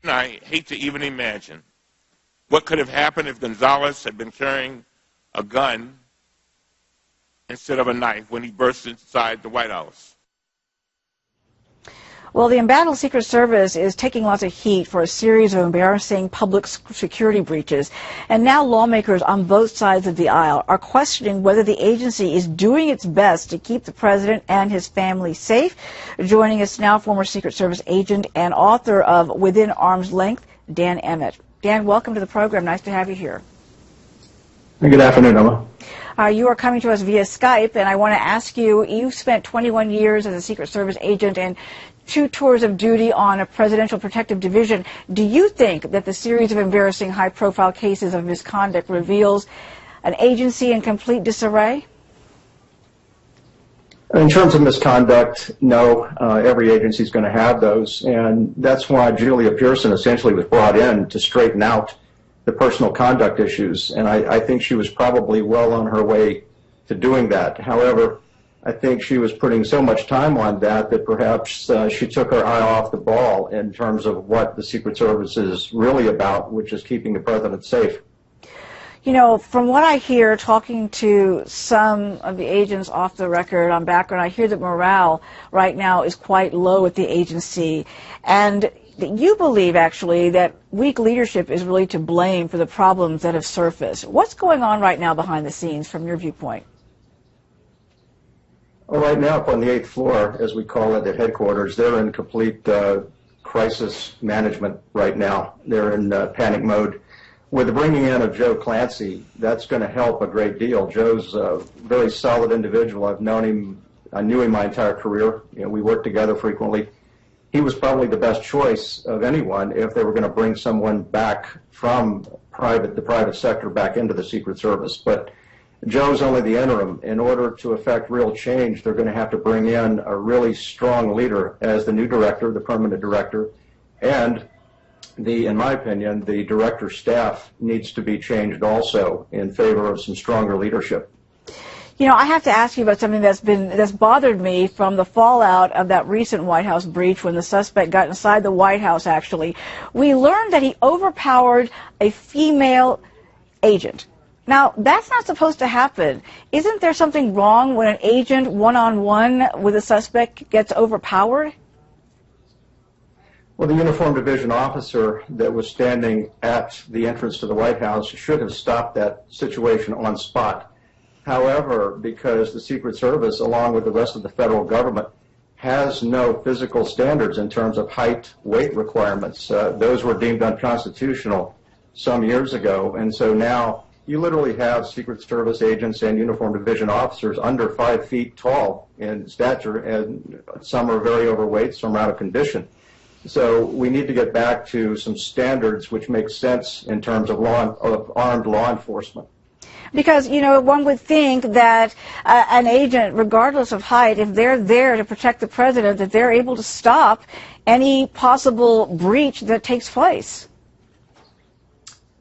I hate to even imagine what could have happened if Gonzalez had been carrying a gun instead of a knife when he burst inside the White House. Well, the embattled Secret Service is taking lots of heat for a series of embarrassing public security breaches. And now lawmakers on both sides of the aisle are questioning whether the agency is doing its best to keep the president and his family safe. Joining us now, former Secret Service agent and author of Within Arm's Length, Dan Emmett. Dan, welcome to the program. Nice to have you here. Good afternoon, Emma. You are coming to us via Skype, and I want to ask you, you spent 21 years as a Secret Service agent and 2 tours of duty on a Presidential Protective Division. Do you think that the series of embarrassing high-profile cases of misconduct reveals an agency in complete disarray? In terms of misconduct, no. Every agency is going to have those, and that's why Julia Pearson essentially was brought in to straighten out the personal conduct issues, and I think she was probably well on her way to doing that. However, I think she was putting so much time on that perhaps she took her eye off the ball in terms of what the Secret Service is really about, which is keeping the president safe. You know, from what I hear, talking to some of the agents off the record on background, I hear that morale right now is quite low at the agency. And you believe, actually, that weak leadership is really to blame for the problems that have surfaced. What's going on right now behind the scenes from your viewpoint? Well, right now, up on the 8th floor, as we call it at headquarters, they're in complete crisis management right now. They're in panic mode. With the bringing in of Joe Clancy, that's going to help a great deal. Joe's a very solid individual. I've known him, I knew him my entire career. You know, we worked together frequently. He was probably the best choice of anyone if they were going to bring someone back from the private sector back into the Secret Service. But Joe's only the interim. In order to effect real change, they're going to have to bring in a really strong leader as the new director, the permanent director, and in my opinion, the director's staff needs to be changed also in favor of some stronger leadership. You know, I have to ask you about something that's bothered me from the fallout of that recent White House breach when the suspect got inside the White House, actually. We learned that he overpowered a female agent. Now, that's not supposed to happen. Isn't there something wrong when an agent one-on-one with a suspect gets overpowered? Well, the uniformed division officer that was standing at the entrance to the White House should have stopped that situation on spot. However, because the Secret Service, along with the rest of the federal government, has no physical standards in terms of height, weight requirements, those were deemed unconstitutional some years ago, and so now you literally have Secret Service agents and uniformed division officers under 5 feet tall in stature, and some are very overweight, some are out of condition. So we need to get back to some standards which make sense in terms of armed law enforcement. Because, you know, one would think that an agent, regardless of height, if they're there to protect the president, that they're able to stop any possible breach that takes place.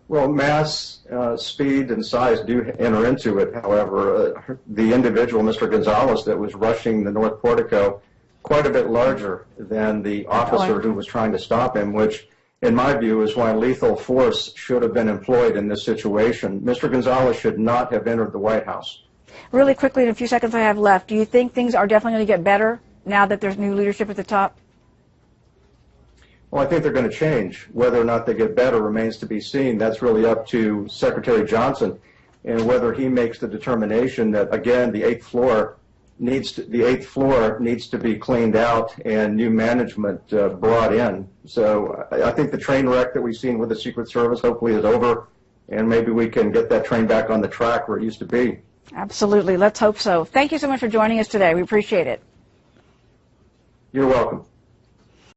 Well, mass, speed, and size do enter into it. However, the individual, Mr. Gonzalez, that was rushing the North Portico, quite a bit larger than the officer who was trying to stop him, which, in my view, is why lethal force should have been employed in this situation. Mr. Gonzalez should not have entered the White House. Really quickly, in a few seconds I have left, do you think things are definitely going to get better now that there's new leadership at the top? Well, I think they're going to change. Whether or not they get better remains to be seen. That's really up to Secretary Johnson, and whether he makes the determination that, again, the 8th floor needs to be cleaned out and new management brought in. So I think the train wreck that we've seen with the Secret Service hopefully is over, and maybe we can get that train back on the track where it used to be. Absolutely. Let's hope so. Thank you so much for joining us today. We appreciate it. You're welcome.